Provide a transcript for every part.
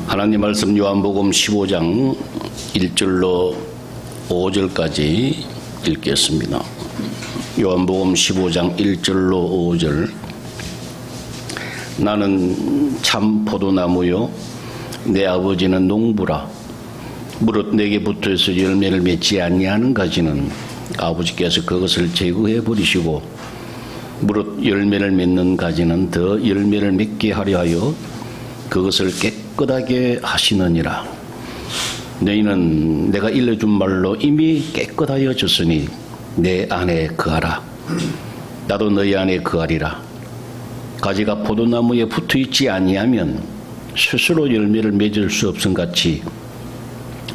하나님 말씀 요한복음 15장 1절로 5절까지 읽겠습니다. 요한복음 15장 1절로 5절. 나는 참 포도나무요 내 아버지는 농부라. 무릇 내게 붙어서 열매를 맺지 아니하는 가지는 아버지께서 그것을 제거해 버리시고 무릇 열매를 맺는 가지는 더 열매를 맺게 하려 하여 그것을 깨끗하게 하시느니라. 너희는 내가 일러준 말로 이미 깨끗하여졌으니 내 안에 거하라. 나도 너희 안에 거하리라. 가지가 포도나무에 붙어있지 아니하면 스스로 열매를 맺을 수 없음 같이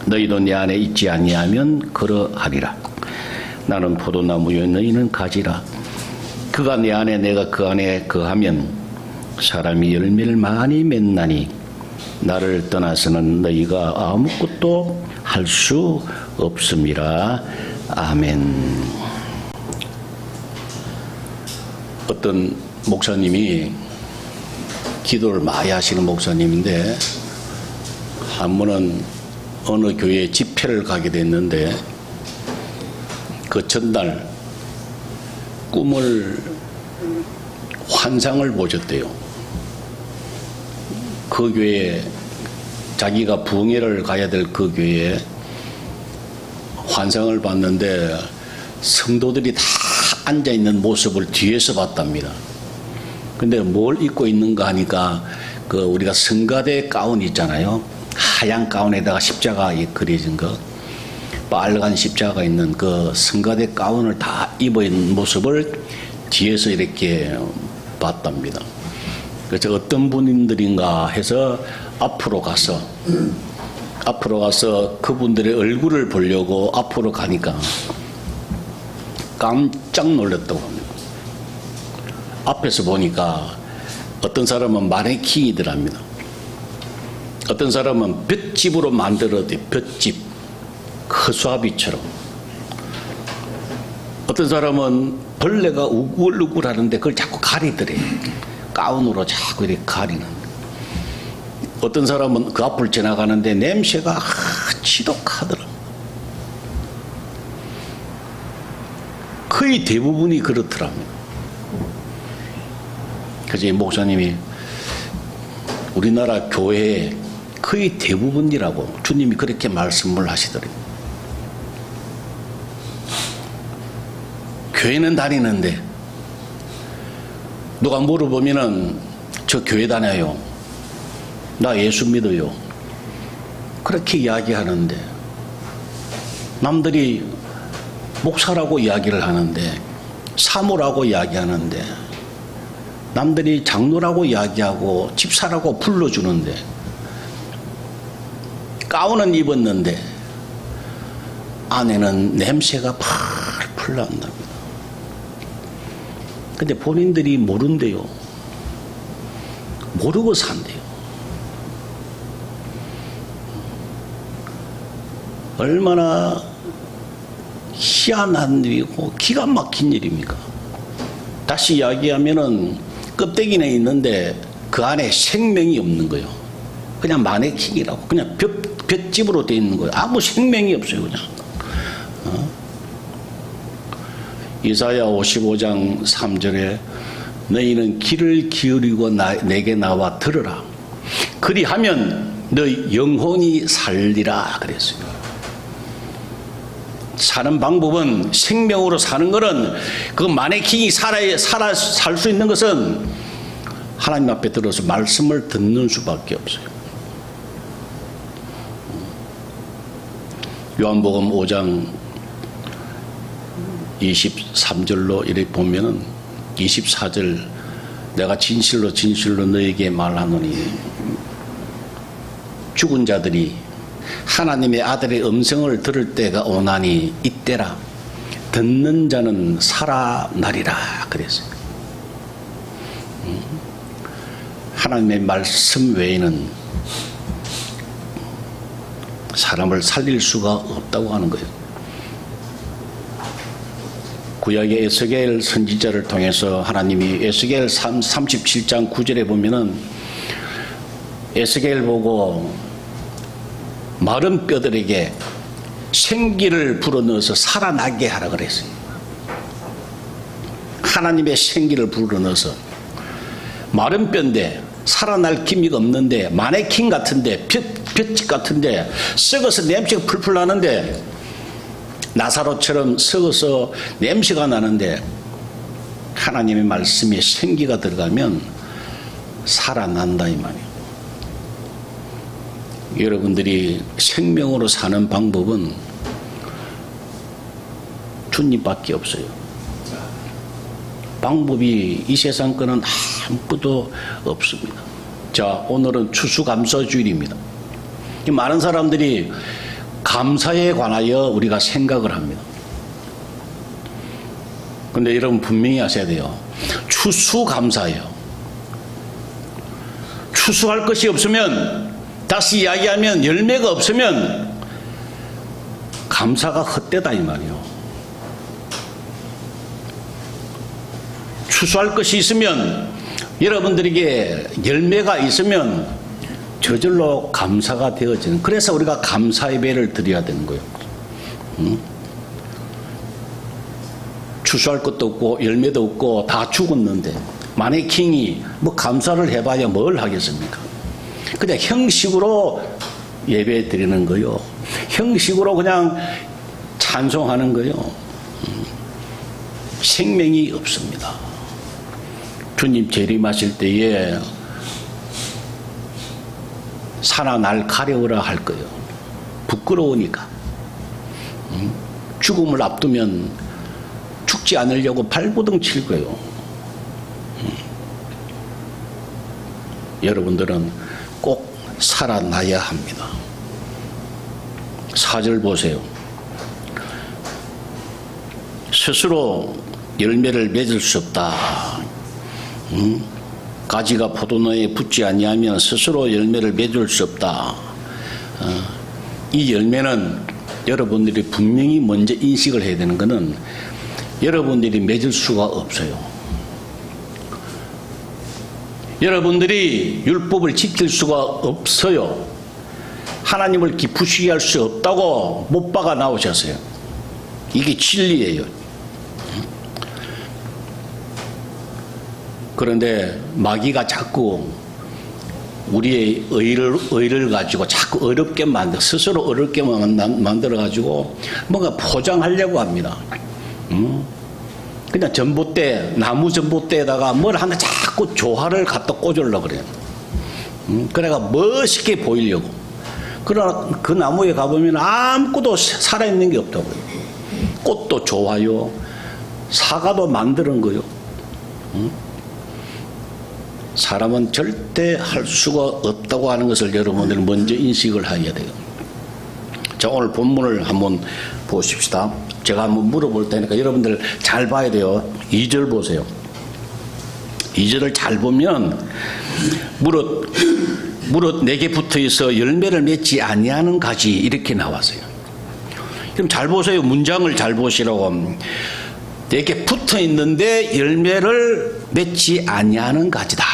너희도 내 안에 있지 아니하면 그러하리라. 나는 포도나무요 너희는 가지라. 그가 내 안에 내가 그 안에 거하면 사람이 열매를 많이 맺나니 나를 떠나서는 너희가 아무것도 할 수 없음이라. 아멘. 어떤 목사님이 기도를 많이 하시는 목사님인데 한 번은 어느 교회 집회를 가게 됐는데 그 전날 환상을 보셨대요. 그 교회에 자기가 부흥회를 가야 될 그 교회에 환상을 봤는데 성도들이 다 앉아있는 모습을 뒤에서 봤답니다. 근데 뭘 입고 있는가 하니까 그 우리가 성가대 가운 있잖아요. 하얀 가운에다가 십자가 그려진 거, 빨간 십자가 있는 그 성가대 가운을 다 입어 있는 모습을 뒤에서 이렇게 봤답니다. 그래서 어떤 분들인가 해서 앞으로 가서 그분들의 얼굴을 보려고 앞으로 가니까 깜짝 놀랐다고 합니다. 앞에서 보니까 어떤 사람은 마네킹이더랍니다. 어떤 사람은 볏집으로 만들어도 볏집, 허수아비처럼. 어떤 사람은 벌레가 우글우글 하는데 그걸 자꾸 가리더래. 가운으로 자꾸 이렇게 가리는. 어떤 사람은 그 앞을 지나가는데 냄새가 지독하더라. 거의 대부분이 그렇더랍니다. 그래서 이 목사님이 우리나라 교회에 거의 대부분이라고 주님이 그렇게 말씀을 하시더래요. 교회는 다니는데 누가 물어보면은 저 교회 다녀요. 나 예수 믿어요. 그렇게 이야기하는데 남들이 목사라고 이야기를 하는데 사모라고 이야기하는데 남들이 장로라고 이야기하고 집사라고 불러주는데 가운은 입었는데 안에는 냄새가 팔팔 난답니다. 근데 본인들이 모른대요. 모르고 산대요. 얼마나 희한한 일이고 기가 막힌 일입니까? 다시 이야기하면은 껍데기는 있는데 그 안에 생명이 없는 거예요. 그냥 마네킹이라고 그냥 볏집으로 되어 있는 거예요. 아무 생명이 없어요. 그냥. 이사야 55장 3절에 너희는 귀를 기울이고 내게 나와 들으라. 그리하면 너희 영혼이 살리라 그랬어요. 사는 방법은 생명으로 사는 것은 그 마네킹이 살 수 있는 것은 하나님 앞에 들어서 말씀을 듣는 수밖에 없어요. 요한복음 5장 23절로 이렇게 보면은 24절 내가 진실로 진실로 너에게 말하노니 죽은 자들이 하나님의 아들의 음성을 들을 때가 오나니 이때라. 듣는 자는 살아나리라 그랬어요. 하나님의 말씀 외에는 사람을 살릴 수가 없다고 하는 거예요. 구약의 에스겔 선지자를 통해서 하나님이 에스겔 37장 9절에 보면은 에스겔 보고 마른 뼈들에게 생기를 불어넣어서 살아나게 하라 그랬어요. 하나님의 생기를 불어넣어서 마른 뼈인데 살아날 기미가 없는데 마네킹 같은데 볏짚 같은데 썩어서 냄새가 풀풀 나는데 나사로처럼 썩어서 냄새가 나는데 하나님의 말씀에 생기가 들어가면 살아난다 이 말이에요. 여러분들이 생명으로 사는 방법은 주님밖에 없어요. 방법이 이 세상 거는 아무것도 없습니다. 자, 오늘은 추수감사주일입니다. 많은 사람들이 감사에 관하여 우리가 생각을 합니다. 근데 여러분 분명히 아셔야 돼요. 추수감사예요. 추수할 것이 없으면, 다시 이야기하면 열매가 없으면 감사가 헛되다 이 말이에요. 추수할 것이 있으면, 여러분들에게 열매가 있으면 저절로 감사가 되어지는, 그래서 우리가 감사 예배를 드려야 되는 거예요. 추수할 것도 없고 열매도 없고 다 죽었는데 마네킹이 뭐 감사를 해봐야 뭘 하겠습니까? 그냥 형식으로 예배 드리는 거요. 형식으로 그냥 찬송하는 거요. 생명이 없습니다. 주님 재림하실 때에 사나 날 가려우라 할 거예요. 부끄러우니까. 죽음을 앞두면 죽지 않으려고 발버둥 칠 거예요. 여러분들은 꼭 살아나야 합니다. 4절 보세요. 스스로 열매를 맺을 수 없다. 가지가 포도나무에 붙지 아니하면 스스로 열매를 맺을 수 없다. 이 열매는 여러분들이 분명히 먼저 인식을 해야 되는 것은 여러분들이 맺을 수가 없어요. 여러분들이 율법을 지킬 수가 없어요. 하나님을 기쁘시게 할 수 없다고 못 박아 나오셨어요. 이게 진리예요. 그런데 마귀가 자꾸 우리의 의를 가지고 자꾸 어렵게 스스로 어렵게 만들어가지고 뭔가 포장하려고 합니다. 그냥 전봇대, 나무 전봇대에다가 뭘 하나 자꾸 조화를 갖다 꽂으려고 그래요. 그래가 멋있게 보이려고. 그러나 그 나무에 가보면 아무것도 살아있는 게 없다고요. 꽃도 좋아요. 사과도 만드는 거요. 사람은 절대 할 수가 없다고 하는 것을 여러분들 먼저 인식을 해야 돼요. 자, 오늘 본문을 한번 보십시다. 제가 한번 물어볼 테니까 여러분들 잘 봐야 돼요. 2절 보세요. 2절을 잘 보면 무릇 4개 붙어 있어 열매를 맺지 아니하는 가지 이렇게 나왔어요. 그럼 잘 보세요. 문장을 잘 보시라고. 4개 붙어 있는데 열매를 맺지 아니하는 가지다.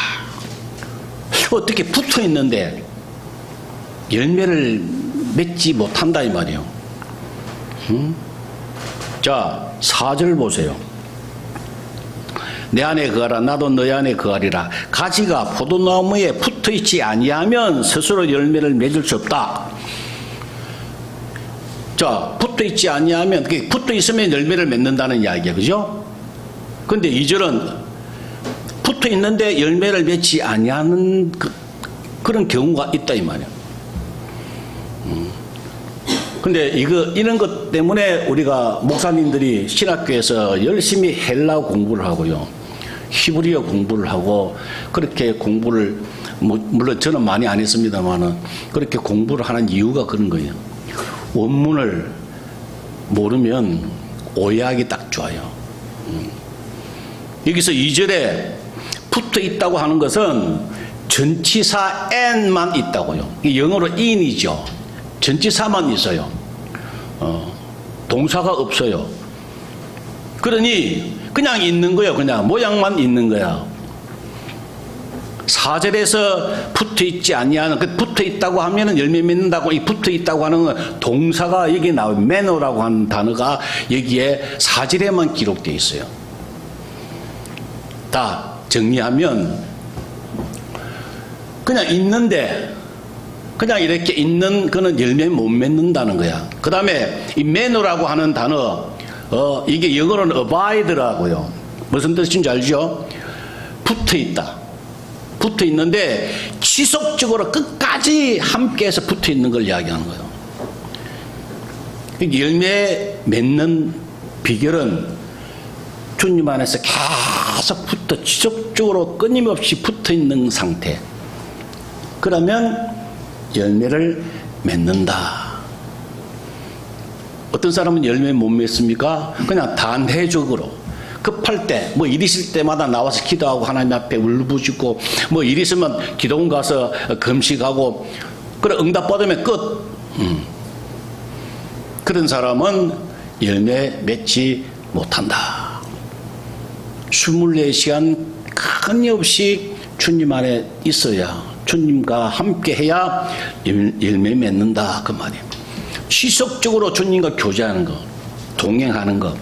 어떻게 붙어 있는데 열매를 맺지 못한다 이 말이에요. 자, 4절 보세요. 내 안에 거하라 나도 너희 안에 거하리라. 가지가 포도나무에 붙어 있지 아니하면 스스로 열매를 맺을 수 없다. 자, 붙어 있지 아니하면, 붙어 있으면 열매를 맺는다는 이야기야, 그죠? 근데 2절은 붙어 있는데 열매를 맺지 아니하는 그런 경우가 있다 이 말이야. 근데 이런 것 때문에 우리가 목사님들이 신학교에서 열심히 헬라 공부를 하고요, 히브리어 공부를 하고, 그렇게 공부를 물론 저는 많이 안 했습니다만은 그렇게 공부를 하는 이유가 그런 거예요. 원문을 모르면 오해하기 딱 좋아요. 여기서 2절에 붙어 있다고 하는 것은 전치사 and만 있다고요. 영어로 in이죠. 전치사만 있어요. 동사가 없어요. 그러니 그냥 있는 거예요. 그냥 모양만 있는 거야. 4절에서 붙어 있지 아니하는, 그 붙어 있다고 하면은 열매 맺는다고, 이 붙어 있다고 하는 건 동사가 여기 나와요. 매너라고 하는 단어가 여기에 4절에만 기록되어 있어요. 다 정리하면 그냥 있는데, 그냥 이렇게 있는 그는 열매 못 맺는다는 거야. 그 다음에 이 매너라고 하는 단어, 이게 영어로는 abide라고요. 무슨 뜻인지 알죠? 붙어 있다. 붙어 있는데 지속적으로 끝까지 함께해서 붙어 있는 걸 이야기하는 거예요. 열매 맺는 비결은 주님 안에서 계속 붙어, 지속적으로 끊임없이 붙어 있는 상태. 그러면 열매를 맺는다. 어떤 사람은 열매 못 맺습니까? 그냥 단회적으로 급할 때, 뭐 일 있을 때마다 나와서 기도하고 하나님 앞에 울부짖고, 뭐 일 있으면 기도원 가서 금식하고, 그래 응답 받으면 끝. 그런 사람은 열매 맺지 못한다. 24시간 끊임없이 주님 안에 있어야, 주님과 함께 해야 열매 맺는다, 그 말이에요. 지속적으로 주님과 교제하는 것, 동행하는 것.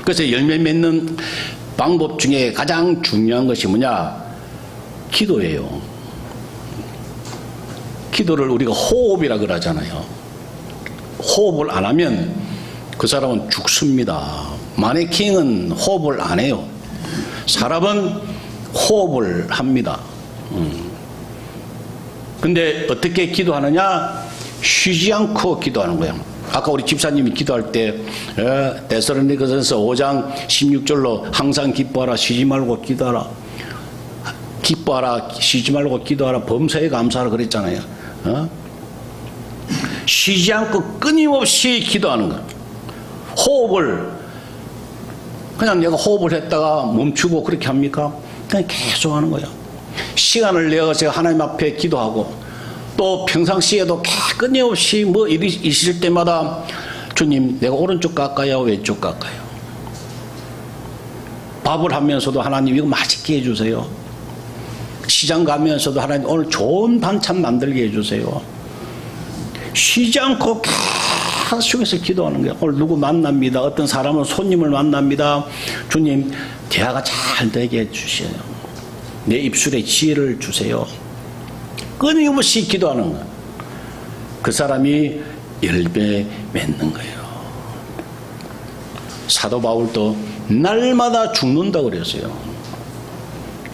그래서 열매 맺는 방법 중에 가장 중요한 것이 뭐냐? 기도예요. 기도를 우리가 호흡이라 그러잖아요. 호흡을 안 하면 그 사람은 죽습니다. 마네킹은 호흡을 안 해요. 사람은 호흡을 합니다. 근데 어떻게 기도하느냐? 쉬지 않고 기도하는 거예요. 아까 우리 집사님이 기도할 때 데살로니가전서 5장 16절로 항상 기뻐하라, 쉬지 말고 기도하라. 기뻐하라, 쉬지 말고 기도하라, 범사에 감사하라 그랬잖아요. 쉬지 않고 끊임없이 기도하는 거예요. 호흡을 그냥 내가 호흡을 했다가 멈추고 그렇게 합니까? 그냥 계속 하는 거예요. 시간을 내어서 하나님 앞에 기도하고, 또 평상시에도 끊임없이 뭐 일이 있을 때마다 주님, 내가 오른쪽 갈까요, 왼쪽 갈까요? 밥을 하면서도 하나님 이거 맛있게 해주세요. 시장 가면서도 하나님 오늘 좋은 반찬 만들게 해주세요. 쉬지 않고 계속해서 기도하는 거예요. 오늘 누구 만납니다. 어떤 사람은 손님을 만납니다. 주님, 대화가 잘 되게 해주세요. 내 입술에 지혜를 주세요. 끊임없이 기도하는 거예요. 그 사람이 열매 맺는 거예요. 사도 바울도 날마다 죽는다고 그랬어요.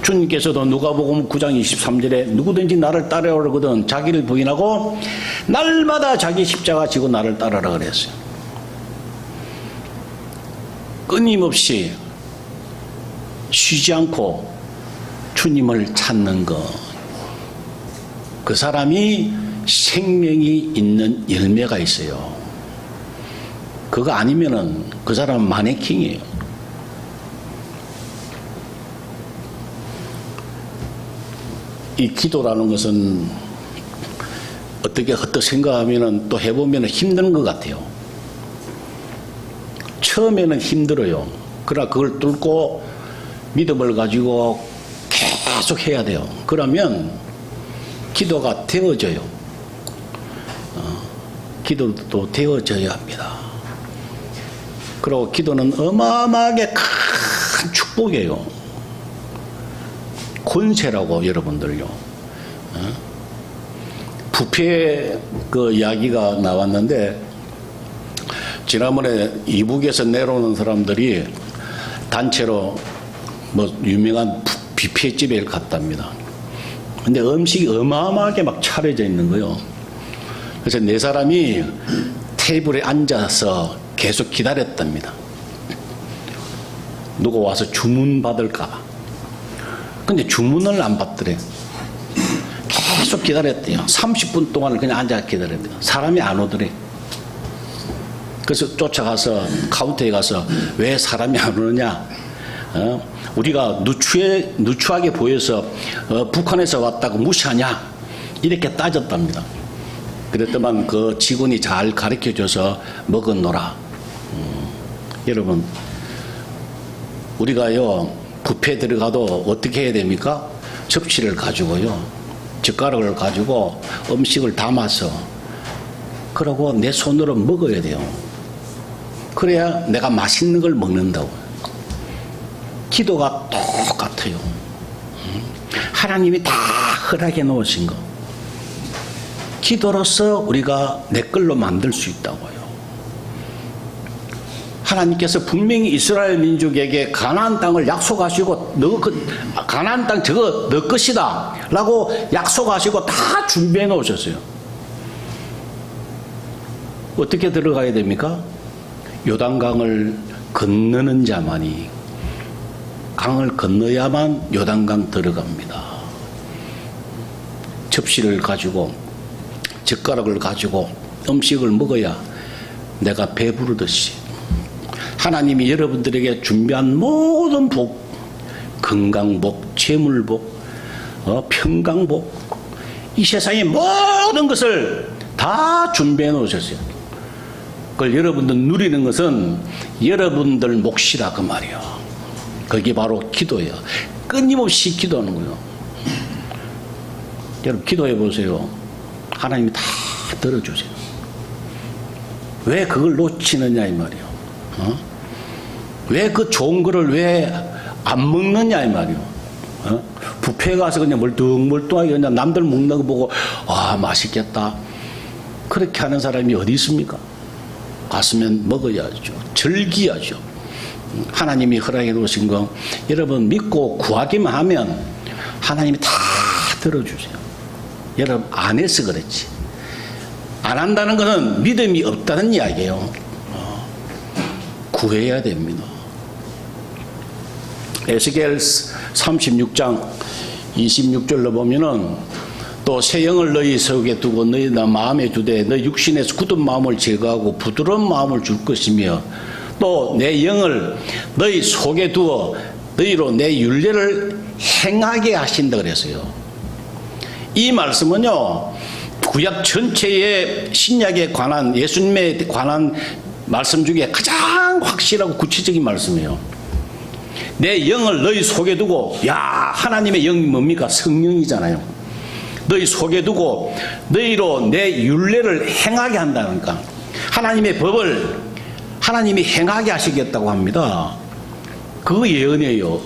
주님께서도 누가복음 9장 23절에 누구든지 나를 따라오거든 자기를 부인하고 날마다 자기 십자가 지고 나를 따르라 그랬어요. 끊임없이 쉬지 않고 주님을 찾는 것, 그 사람이 생명이 있는 열매가 있어요. 그거 아니면은 그 사람은 마네킹이에요. 이 기도라는 것은 어떻게 생각하면은 또 해보면은 힘든 것 같아요. 처음에는 힘들어요. 그러나 그걸 뚫고 믿음을 가지고 계속 해야 돼요. 그러면 기도가 되어져요. 기도도 되어져야 합니다. 그리고 기도는 어마어마하게 큰 축복이에요. 권세라고 여러분들요. 부패 그 이야기가 나왔는데, 지난번에 이북에서 내려오는 사람들이 단체로 뭐 유명한 뷔페집에 갔답니다. 근데 음식이 어마어마하게 막 차려져 있는 거예요. 그래서 네 사람이 테이블에 앉아서 계속 기다렸답니다. 누가 와서 주문 받을까 봐. 근데 주문을 안 받더래. 계속 기다렸대요. 30분 동안을 그냥 앉아 기다렸대요. 사람이 안 오더래. 그래서 쫓아가서 카운터에 가서 왜 사람이 안 오느냐? 우리가 누추하게 보여서 북한에서 왔다고 무시하냐? 이렇게 따졌답니다. 그랬더만 그 직원이 잘 가르쳐줘서 먹었노라. 여러분, 우리가요 뷔페 들어가도 어떻게 해야 됩니까? 접시를 가지고요, 젓가락을 가지고 음식을 담아서 그러고 내 손으로 먹어야 돼요. 그래야 내가 맛있는 걸 먹는다고. 기도가 똑같아요. 하나님이 다 허락해 놓으신 거. 기도로서 우리가 내 걸로 만들 수 있다고요. 하나님께서 분명히 이스라엘 민족에게 가나안 땅을 약속하시고 가나안 땅 저거 너 것이다 라고 약속하시고 다 준비해 놓으셨어요. 어떻게 들어가야 됩니까? 요단강을 건너는 자만이, 강을 건너야만 요단강 들어갑니다. 접시를 가지고 젓가락을 가지고 음식을 먹어야 내가 배부르듯이 하나님이 여러분들에게 준비한 모든 복, 건강복, 재물복, 평강복, 이 세상의 모든 것을 다 준비해 놓으셨어요. 그걸 여러분들 누리는 것은 여러분들 몫이라 그 말이에요. 그게 바로 기도예요. 끊임없이 기도하는 거예요. 여러분 기도해 보세요. 하나님이 다 들어주세요. 왜 그걸 놓치느냐 이 말이에요. 왜 그 좋은 거를 왜 안 먹느냐 이 말이에요. 뷔페에 가서 그냥 멀뚱멀뚱하게 그냥 남들 먹는 거 보고 아 맛있겠다 그렇게 하는 사람이 어디 있습니까? 갔으면 먹어야죠. 즐기야죠. 하나님이 허락해 놓으신 거 여러분 믿고 구하기만 하면 하나님이 다 들어주세요. 여러분 안 해서 그렇지. 안 한다는 것은 믿음이 없다는 이야기예요. 구해야 됩니다. 에스겔 36장 26절로 보면은 또 새 영을 너희 속에 두고 너희 마음에 두되 너희 육신에서 굳은 마음을 제거하고 부드러운 마음을 줄 것이며 또 내 영을 너희 속에 두어 너희로 내 율례를 행하게 하신다 그랬어요. 이 말씀은요 구약 전체의 신약에 관한 예수님에 관한 말씀 중에 가장 확실하고 구체적인 말씀이에요. 내 영을 너희 속에 두고, 야 하나님의 영이 뭡니까? 성령이잖아요. 너희 속에 두고 너희로 내 율례를 행하게 한다니까. 하나님의 법을 하나님이 행하게 하시겠다고 합니다. 그 예언이에요.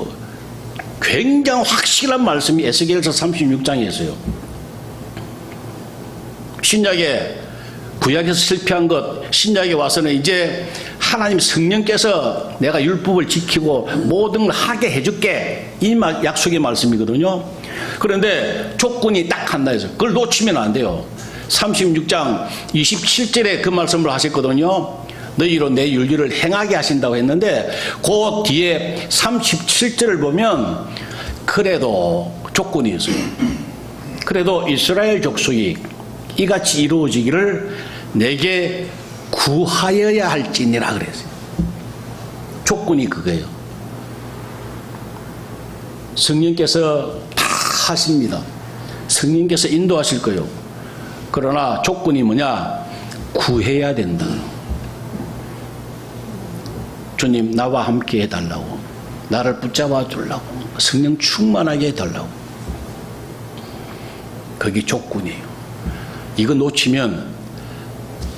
굉장히 확실한 말씀이 에스겔서 36장에 있어요. 신약에 구약에서 실패한 것 신약에 와서는 이제 하나님 성령께서 내가 율법을 지키고 모든 걸 하게 해줄게 이 약속의 말씀이거든요. 그런데 조건이 딱 하나 있어요. 그걸 놓치면 안 돼요. 36장 27절에 그 말씀을 하셨거든요. 너희로 내 율례를 행하게 하신다고 했는데 그 뒤에 37절을 보면 그래도 조건이 있어요. 그래도 이스라엘 족속이 이같이 이루어지기를 내게 구하여야 할지니라 그랬어요. 조건이 그거예요. 성령께서 다 하십니다. 성령께서 인도하실 거예요. 그러나 조건이 뭐냐? 구해야 된다. 주님 나와 함께 해달라고, 나를 붙잡아 주려고, 성령 충만하게 해달라고. 그게 조건이에요. 이거 놓치면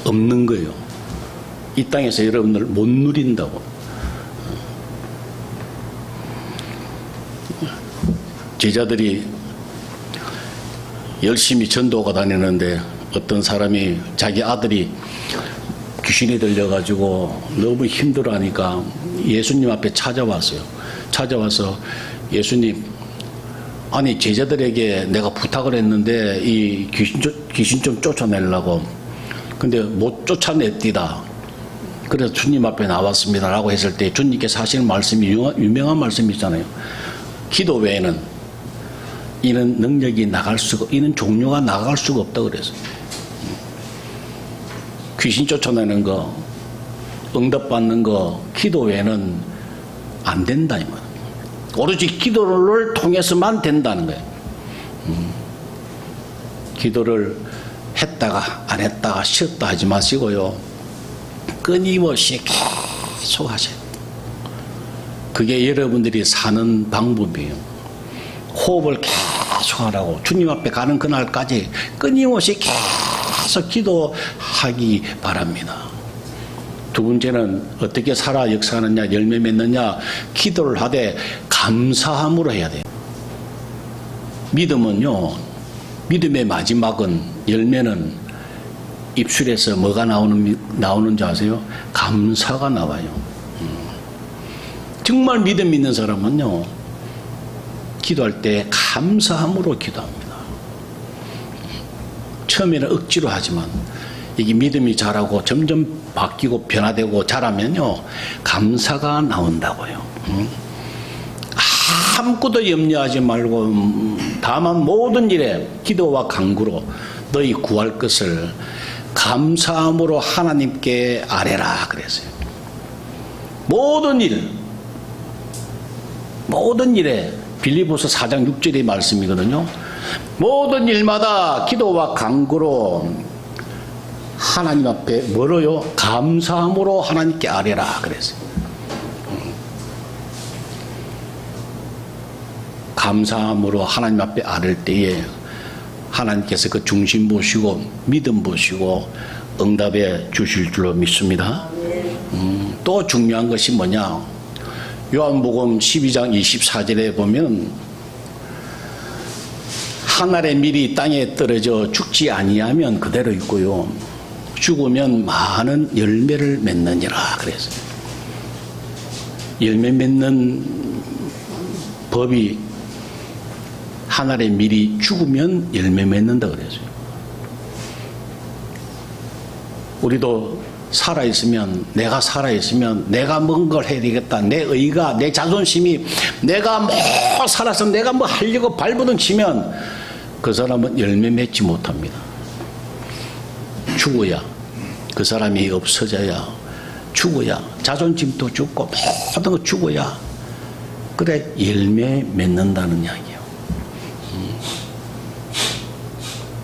없는 거예요. 이 땅에서 여러분들 못 누린다고. 제자들이 열심히 전도가 다니는데 어떤 사람이 자기 아들이 귀신이 들려가지고 너무 힘들어하니까 예수님 앞에 찾아왔어요. 찾아와서 예수님, 아니 제자들에게 내가 부탁을 했는데 이 귀신 좀 쫓아내려고, 근데 못 쫓아냈디다. 그래서 주님 앞에 나왔습니다 라고 했을 때 주님께서 하시는 말씀이 유명한 말씀이 있잖아요. 기도 외에는 이는 능력이 나갈 수가, 이는 종류가 나갈 수가 없다 그래서. 귀신 쫓아내는 거, 응답받는 거, 기도 외에는 안 된다 이 말. 오로지 기도를 통해서만 된다는 거예요. 기도를 했다가 안 했다가 쉬었다 하지 마시고요. 끊임없이 계속 하세요. 그게 여러분들이 사는 방법이에요. 호흡을 계속 하라고. 주님 앞에 가는 그날까지 끊임없이 계속 기도하기 바랍니다. 두 번째는 어떻게 살아 역사하느냐, 열매 맺느냐, 기도를 하되 감사함으로 해야 돼요. 믿음은요, 믿음의 마지막은, 열매는 입술에서 뭐가 나오는지 아세요? 감사가 나와요. 정말 믿음 있는 사람은요, 기도할 때 감사함으로 기도합니다. 처음에는 억지로 하지만 이게 믿음이 자라고 점점 바뀌고 변화되고 자라면요, 감사가 나온다고요. 아무것도 염려하지 말고 다만 모든 일에 기도와 간구로 너희 구할 것을 감사함으로 하나님께 아뢰라 그랬어요. 모든 일에 빌립보서 4장 6절의 말씀이거든요. 모든 일마다 기도와 간구로 하나님 앞에 뭐로요? 감사함으로 하나님께 아뢰라 그랬어요. 감사함으로 하나님 앞에 아뢰을 때에 하나님께서 그 중심 보시고 믿음 보시고 응답해 주실 줄로 믿습니다. 또 중요한 것이 뭐냐? 요한복음 12장 24절에 보면 한 알의 밀이 땅에 떨어져 죽지 아니하면 그대로 있고요, 죽으면 많은 열매를 맺느니라 그랬어요. 열매 맺는 법이 한 알의 밀이 죽으면 열매 맺는다 그랬어요. 우리도 살아있으면, 내가 살아있으면 내가 뭔 걸 해야 되겠다, 내 의가, 내 자존심이, 내가 뭐 살아서 내가 뭐 하려고 발버둥 치면 그 사람은 열매 맺지 못합니다. 죽어야, 그 사람이 없어져야, 죽어야, 자존심도 죽고 모든 거 죽어야 그래 열매 맺는다는 이야기예요.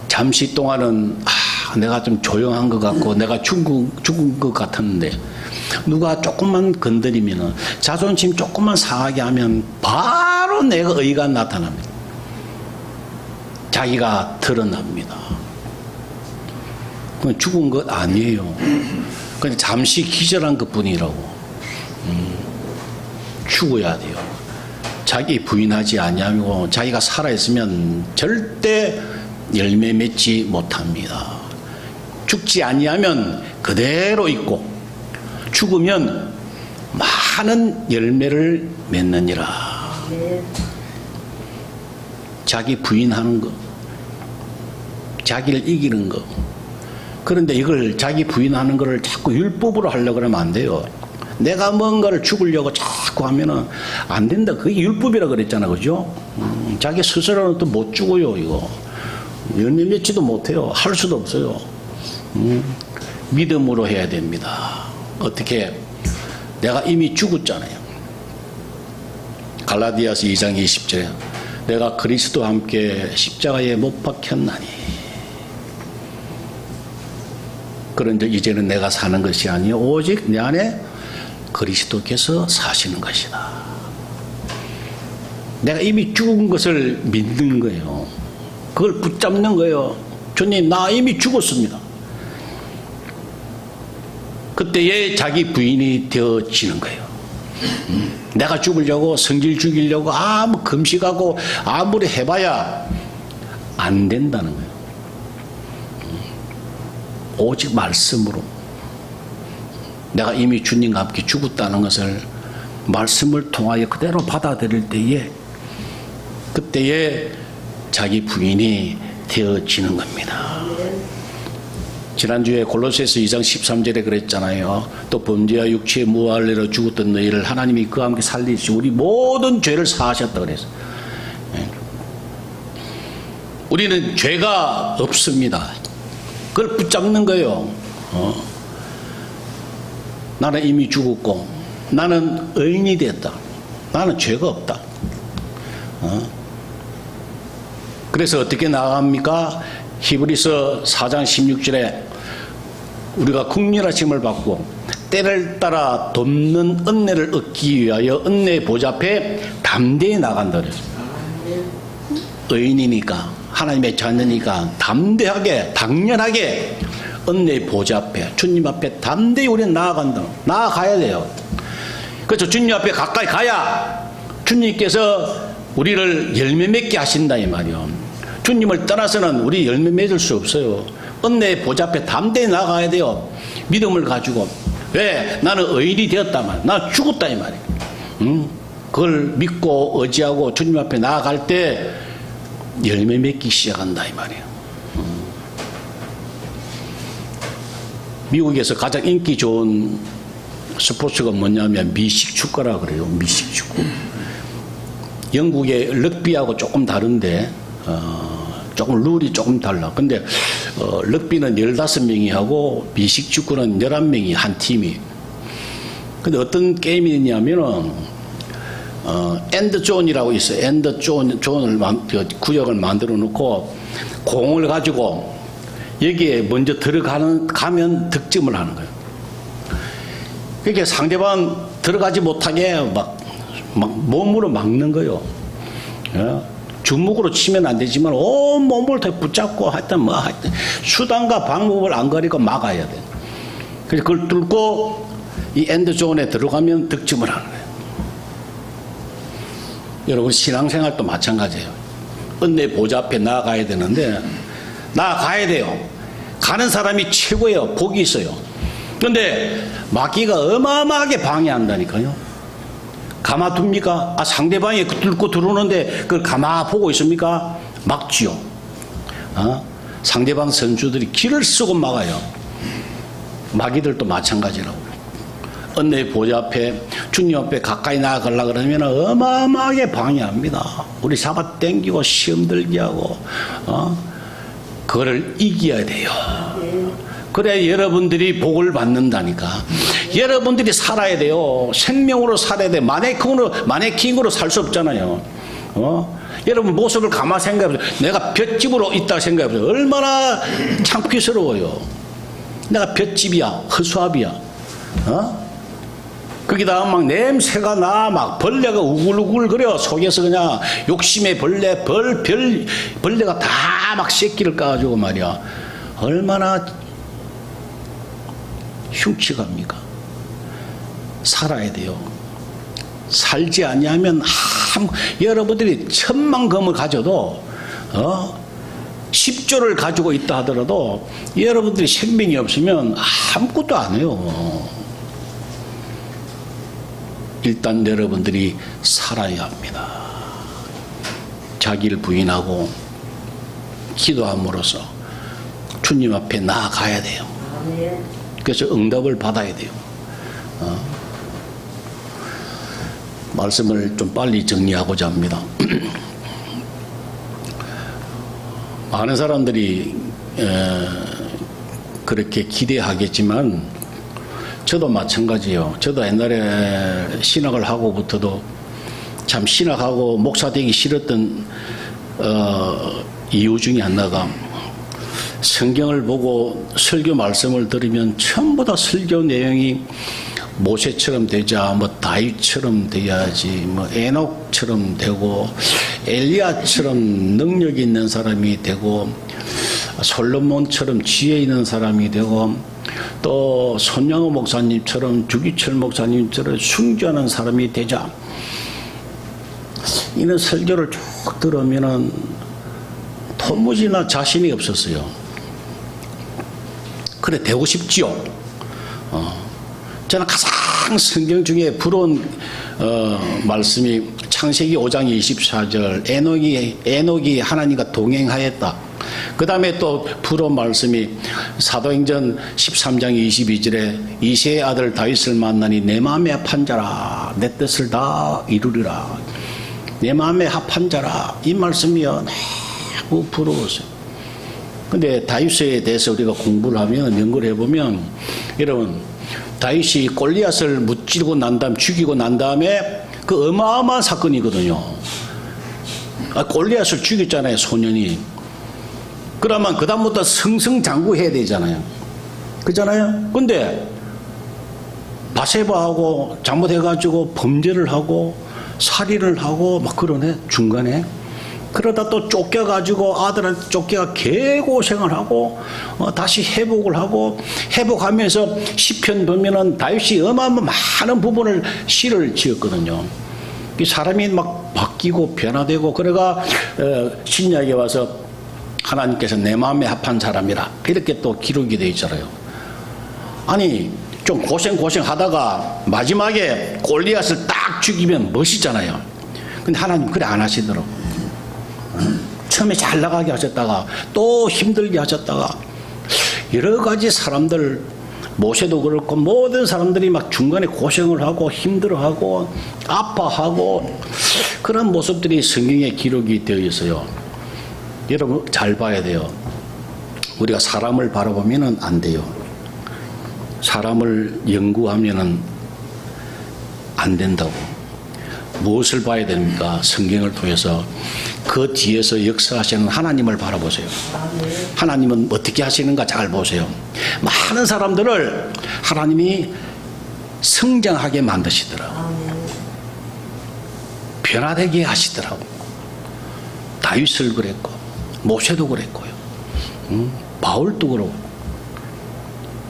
잠시 동안은 내가 좀 조용한 것 같고 내가 죽은 것 같았는데 누가 조금만 건드리면, 자존심 조금만 상하게 하면 바로 내가 의가 나타납니다. 자기가 드러납니다. 그건 죽은 것 아니에요. 그냥 잠시 기절한 것 뿐이라고. 죽어야 돼요. 자기 부인하지 아니하고 자기가 살아있으면 절대 열매 맺지 못합니다. 죽지 아니하면 그대로 있고 죽으면 많은 열매를 맺느니라. 자기 부인하는 거, 자기를 이기는 거. 그런데 이걸 자기 부인하는 거를 자꾸 율법으로 하려고 그러면 안 돼요. 내가 뭔가를 죽으려고 자꾸 하면은 안 된다. 그게 율법이라 그랬잖아, 그죠? 자기 스스로는 또 못 죽어요, 이거. 열매 맺지도 못해요. 할 수도 없어요. 믿음으로 해야 됩니다. 어떻게? 내가 이미 죽었잖아요. 갈라디아서 2장 20절에 내가 그리스도와 함께 십자가에 못 박혔나니 그런데 이제는 내가 사는 것이 아니요 오직 내 안에 그리스도께서 사시는 것이다. 내가 이미 죽은 것을 믿는 거예요. 그걸 붙잡는 거예요. 주님, 나 이미 죽었습니다. 그때에 자기 부인이 되어지는 거예요. 내가 죽으려고, 성질 죽이려고 아무 금식하고 아무리 해봐야 안 된다는 거예요. 오직 말씀으로. 내가 이미 주님과 함께 죽었다는 것을 말씀을 통하여 그대로 받아들일 때에 그때에 자기 부인이 되어지는 겁니다. 지난주에 골로새서 2장 13절에 그랬잖아요. 또 범죄와 육체의 무할례로 죽었던 너희를 하나님이 그와 함께 살리시고 우리 모든 죄를 사하셨다 그랬어요. 우리는 죄가 없습니다. 그걸 붙잡는 거예요. 나는 이미 죽었고 나는 의인이 됐다. 나는 죄가 없다. 그래서 어떻게 나아갑니까? 히브리서 4장 16절에 우리가 국률하심을 받고 때를 따라 돕는 은혜를 얻기 위하여 은혜의 보좌 앞에 담대히 나간다 그랬습니다. 의인이니까 하나님의 자녀니까 담대하게 당연하게 은혜의 보좌 앞에 주님 앞에 담대히 우리는 나아가야 돼요. 그래서 주님 앞에 가까이 가야 주님께서 우리를 열매 맺게 하신다 이 말이요. 주님을 떠나서는 우리 열매 맺을 수 없어요. 은혜의 보좌 앞에 담대히 나아가야 돼요. 믿음을 가지고. 왜? 나는 의인이 되었다만 나 죽었다 이 말이에요. 그걸 믿고 의지하고 주님 앞에 나아갈 때 열매 맺기 시작한다 이 말이에요. 미국에서 가장 인기 좋은 스포츠가 뭐냐면 미식 축구라 그래요. 미식 축구. 영국의 럭비하고 조금 다른데 조금 룰이 조금 달라. 근데 럭비는 15명이 하고 미식 축구는 11명이 한 팀이. 근데 어떤 게임이 있냐면은 엔드존이라고 있어요. 엔드존을 구역을 만들어 놓고 공을 가지고 여기에 먼저 가면 득점을 하는 거예요. 그러니까 상대방 들어가지 못하게 막 몸으로 막는 거예요. 주먹으로 치면 안 되지만 온 몸을 다 붙잡고 하여튼 수단과 방법을 안 가리고 막아야 돼. 그래서 그걸 뚫고 이 엔드존에 들어가면 득점을 하는 거예요. 여러분 신앙생활도 마찬가지예요. 은혜 보좌 앞에 나아가야 되는데 나아가야 돼요. 가는 사람이 최고예요. 복이 있어요. 그런데 마귀가 어마어마하게 방해한다니까요. 가만둡니까? 상대방이 뚫고 들어오는데 그걸 가만 보고 있습니까? 막지요. 상대방 선수들이 길을 쓰고 막아요. 마귀들도 마찬가지라고. 은혜의 보좌 앞에 주님 앞에 가까이 나아가려고 그러면 어마어마하게 방해합니다. 우리 잡아 당기고 시험 들게 하고 그거를 이겨야 돼요. 그래야 여러분들이 복을 받는다니까. 여러분들이 살아야 돼요. 생명으로 살아야 돼. 마네킹으로 살 수 없잖아요. 여러분 모습을 가만 생각해보세요. 내가 볏집으로 있다 생각해보세요. 얼마나 창피스러워요. 내가 볏집이야, 허수아비야. 거기다가 막 냄새가 나, 막 벌레가 우글우글 거려. 속에서 그냥 욕심의 벌레가 다 막 새끼를 까가지고 말이야. 얼마나 흉측합니까? 살아야 돼요. 살지 아니하면 여러분들이 1000만 검을 가져도 10조를 가지고 있다 하더라도 여러분들이 생명이 없으면 아무것도 안 해요. 일단 여러분들이 살아야 합니다. 자기를 부인하고 기도함으로써 주님 앞에 나아가야 돼요. 그래서 응답을 받아야 돼요. 말씀을 좀 빨리 정리하고자 합니다. 많은 사람들이 그렇게 기대하겠지만 저도 마찬가지예요. 저도 옛날에 신학을 하고부터도 참 신학하고 목사 되기 싫었던 이유 중에 하나가 성경을 보고 설교 말씀을 들으면 전부 다 설교 내용이 모세처럼 되자, 다윗처럼 돼야지, 에녹처럼 되고, 엘리야처럼 능력 있는 사람이 되고, 솔로몬처럼 지혜 있는 사람이 되고, 또 손양호 목사님처럼, 주기철 목사님처럼 순교하는 사람이 되자. 이런 설교를 쭉 들으면은 도무지나 자신이 없었어요. 그래 되고 싶지요. 저는 가장 성경 중에 부러운 말씀이 창세기 5장 24절 에녹이 하나님과 동행하였다. 그 다음에 또 부러운 말씀이 사도행전 13장 22절에 이새의 아들 다윗을 만나니 내 마음에 합한 자라 내 뜻을 다 이루리라. 내 마음에 합한 자라. 이 말씀이요 너무 부러웠어요. 근데 다윗에 대해서 우리가 공부를 하면 연구를 해보면 여러분 다윗이 골리앗을 무찌르고 난 다음 죽이고 난 다음에 그 어마어마한 사건이거든요. 골리앗을 죽였잖아요, 소년이. 그러면 그 다음부터 승승장구해야 되잖아요. 그렇잖아요. 근데 바세바하고 잘못해가지고 범죄를 하고 살인을 하고 막 그러네 중간에. 그러다 또 쫓겨가지고 아들한테 쫓겨가 개고생을 하고 다시 회복을 하고 회복하면서 시편 보면은 다윗이 어마어마한 많은 부분을 시를 지었거든요. 이 사람이 막 바뀌고 변화되고 그래가 신약에 와서 하나님께서 내 마음에 합한 사람이라 이렇게 또 기록이 되어 있잖아요. 아니 좀 고생하다가 마지막에 골리앗을 딱 죽이면 멋있잖아요. 근데 하나님 그래 안 하시더라고. 처음에 잘 나가게 하셨다가 또 힘들게 하셨다가 여러 가지 사람들 모세도 그렇고 모든 사람들이 막 중간에 고생을 하고 힘들어하고 아파하고 그런 모습들이 성경에 기록이 되어 있어요. 여러분 잘 봐야 돼요. 우리가 사람을 바라보면 안 돼요. 사람을 연구하면 안 된다고. 무엇을 봐야 됩니까? 성경을 통해서 그 뒤에서 역사하시는 하나님을 바라보세요. 하나님은 어떻게 하시는가 잘 보세요. 많은 사람들을 하나님이 성장하게 만드시더라고요. 변화되게 하시더라고요. 다윗을 그랬고 모세도 그랬고요. 바울도 그러고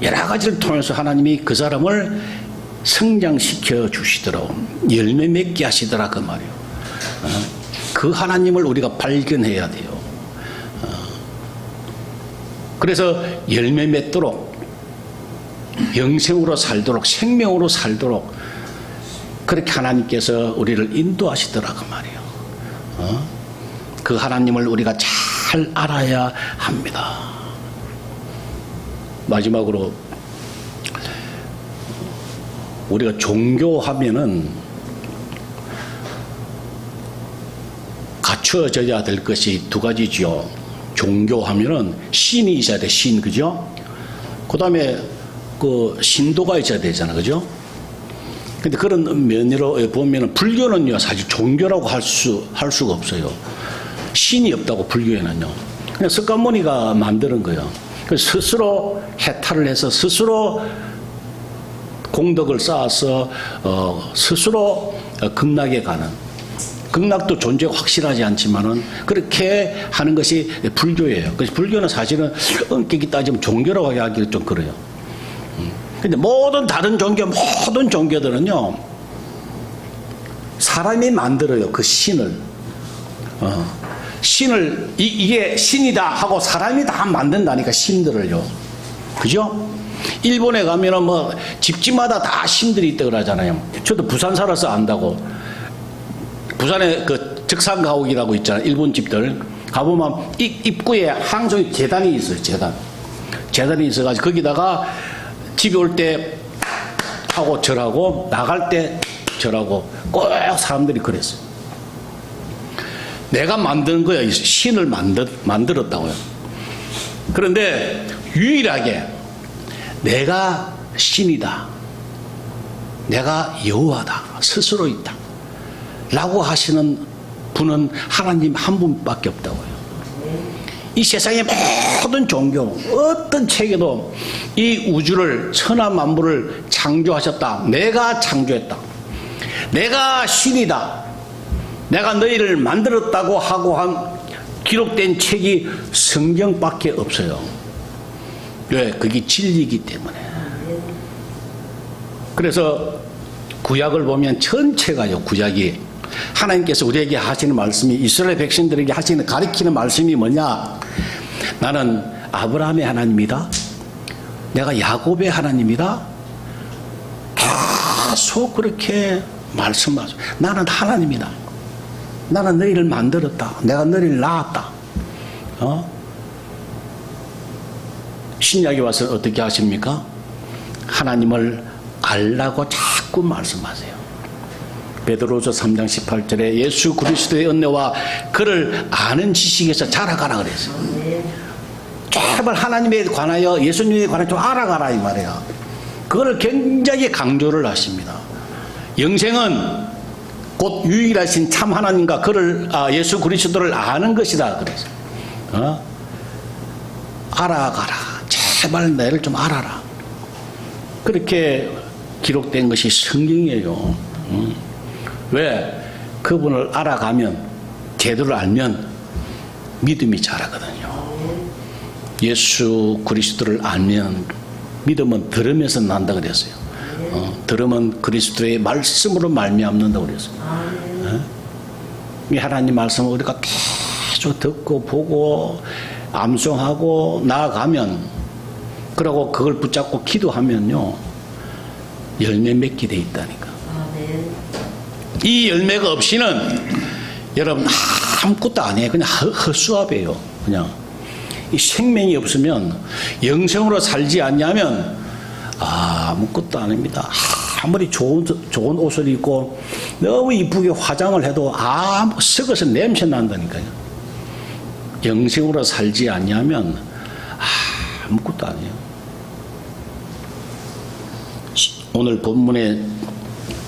여러 가지를 통해서 하나님이 그 사람을 성장시켜 주시더라고. 열매 맺게 하시더라 그 말이에요. 그 하나님을 우리가 발견해야 돼요. 그래서 열매 맺도록 영생으로 살도록 생명으로 살도록 그렇게 하나님께서 우리를 인도하시더라 그 말이에요. 그 하나님을 우리가 잘 알아야 합니다. 마지막으로 우리가 종교하면은 갖추어져야 될 것이 두 가지죠. 종교하면은 신이 있어야 돼, 신, 그죠? 그 다음에 그 신도가 있어야 되잖아, 그죠? 근데 그런 면으로 보면은 불교는요, 사실 종교라고 할 수가 없어요. 신이 없다고, 불교에는요. 그냥 석가모니가 만드는 거예요. 스스로 해탈을 해서 스스로 공덕을 쌓아서 스스로 극락에 가는, 극락도 존재가 확실하지 않지만은 그렇게 하는 것이 불교예요. 그래서 불교는 사실은 엄격히 따지면 종교라고 하기가 좀 그래요. 근데 모든 다른 종교, 모든 종교들은요, 사람이 만들어요. 그 신을. 신을, 이게 신이다 하고 사람이 다 만든다니까, 신들을요. 그죠? 일본에 가면은 뭐 집집마다 다 신들이 있다고 그러잖아요. 저도 부산 살아서 안다고. 부산에 그 적산가옥이라고 있잖아요. 일본 집들. 가보면 입구에 항상 재단이 있어요. 재단이 있어가지고 거기다가 집에 올 때 하고 절하고 나갈 때 절하고 꼭 사람들이 그랬어요. 내가 만든 거야. 신을 만들었다고요. 그런데 유일하게 내가 신이다, 내가 여호와다, 스스로 있다 라고 하시는 분은 하나님 한 분밖에 없다고요. 이 세상의 모든 종교, 어떤 책에도 이 우주를, 천하만물을 창조하셨다, 내가 창조했다, 내가 신이다, 내가 너희를 만들었다고 하고 한 기록된 책이 성경밖에 없어요. 왜? 그게 진리이기 때문에. 그래서 구약을 보면 전체가요, 구약이 하나님께서 우리에게 하시는 말씀이, 이스라엘 백성들에게 하시는, 가리키는 말씀이 뭐냐? 나는 아브라함의 하나님이다, 내가 야곱의 하나님이다, 계속 그렇게 말씀하죠. 나는 하나님이다, 나는 너희를 만들었다, 내가 너희를 낳았다. 신약에 와서 어떻게 하십니까? 하나님을 알라고 자꾸 말씀하세요. 베드로서 3장 18절에 예수 그리스도의 은혜와 그를 아는 지식에서 자라가라 그랬어요. 제발 하나님에 관하여, 예수님에 관하여 좀 알아가라 이 말이에요. 그걸 굉장히 강조를 하십니다. 영생은 곧 유일하신 참 하나님과 그를, 예수 그리스도를 아는 것이다 그래서 알아가라, 제발 나를 좀 알아라, 그렇게 기록된 것이 성경이에요. 왜? 그분을 알아가면, 제대로 알면 믿음이 자라거든요. 예수 그리스도를 알면 믿음은 들으면서 난다 그랬어요. 들으면 그리스도의 말씀으로 말미암는다고 그랬어요. 이 하나님 말씀을 우리가 계속 듣고 보고 암송하고 나아가면, 그러고 그걸 붙잡고 기도하면요, 열매 맺게 돼 있다니까. 이 열매가 없이는 여러분 아무것도 안 해. 그냥 헛수업이에요. 그냥 이 생명이 없으면, 영생으로 살지 않냐면 아무것도 안 합니다. 아무리 좋은 옷을 입고 너무 이쁘게 화장을 해도 썩어서 냄새 난다니까요. 영생으로 살지 않냐면 아무것도 안 해요. 오늘 본문의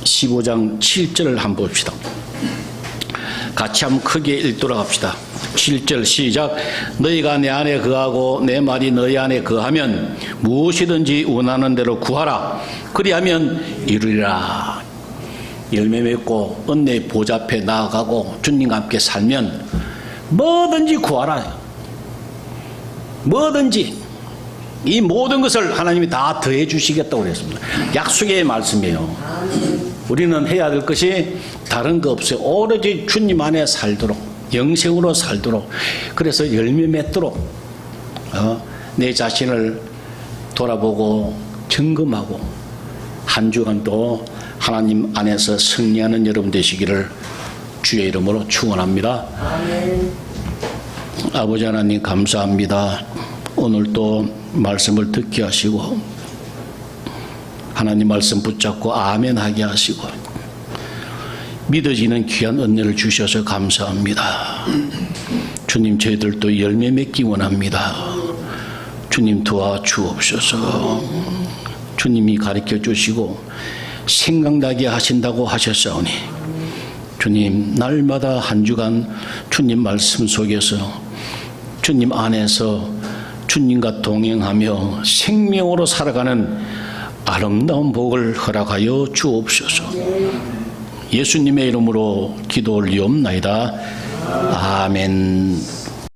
15장 7절을 한번 봅시다. 같이 한번 크게 읽도록 합시다. 7절 시작. 너희가 내 안에 거하고 내 말이 너희 안에 거하면 무엇이든지 원하는 대로 구하라. 그리하면 이루리라. 열매 맺고 은혜의 보좌 앞에 나아가고 주님과 함께 살면 뭐든지 구하라. 뭐든지. 이 모든 것을 하나님이 다 더해 주시겠다고 그랬습니다. 약속의 말씀이에요. 우리는 해야 될 것이 다른 거 없어요. 오로지 주님 안에 살도록, 영생으로 살도록, 그래서 열매 맺도록 내 자신을 돌아보고 점검하고 한 주간도 하나님 안에서 승리하는 여러분 되시기를 주의 이름으로 축원합니다. 아버지 하나님 감사합니다. 오늘 또 말씀을 듣게 하시고 하나님 말씀 붙잡고 아멘 하게 하시고 믿어지는 귀한 은혜를 주셔서 감사합니다. 주님, 저희들도 열매 맺기 원합니다. 주님 도와주옵소서. 주님이 가르쳐 주시고 생각나게 하신다고 하셨사오니 주님, 날마다 한 주간 주님 말씀 속에서 주님 안에서 주님과 동행하며 생명으로 살아가는 아름다운 복을 허락하여 주옵소서. 예수님의 이름으로 기도 올리옵나이다. 아멘.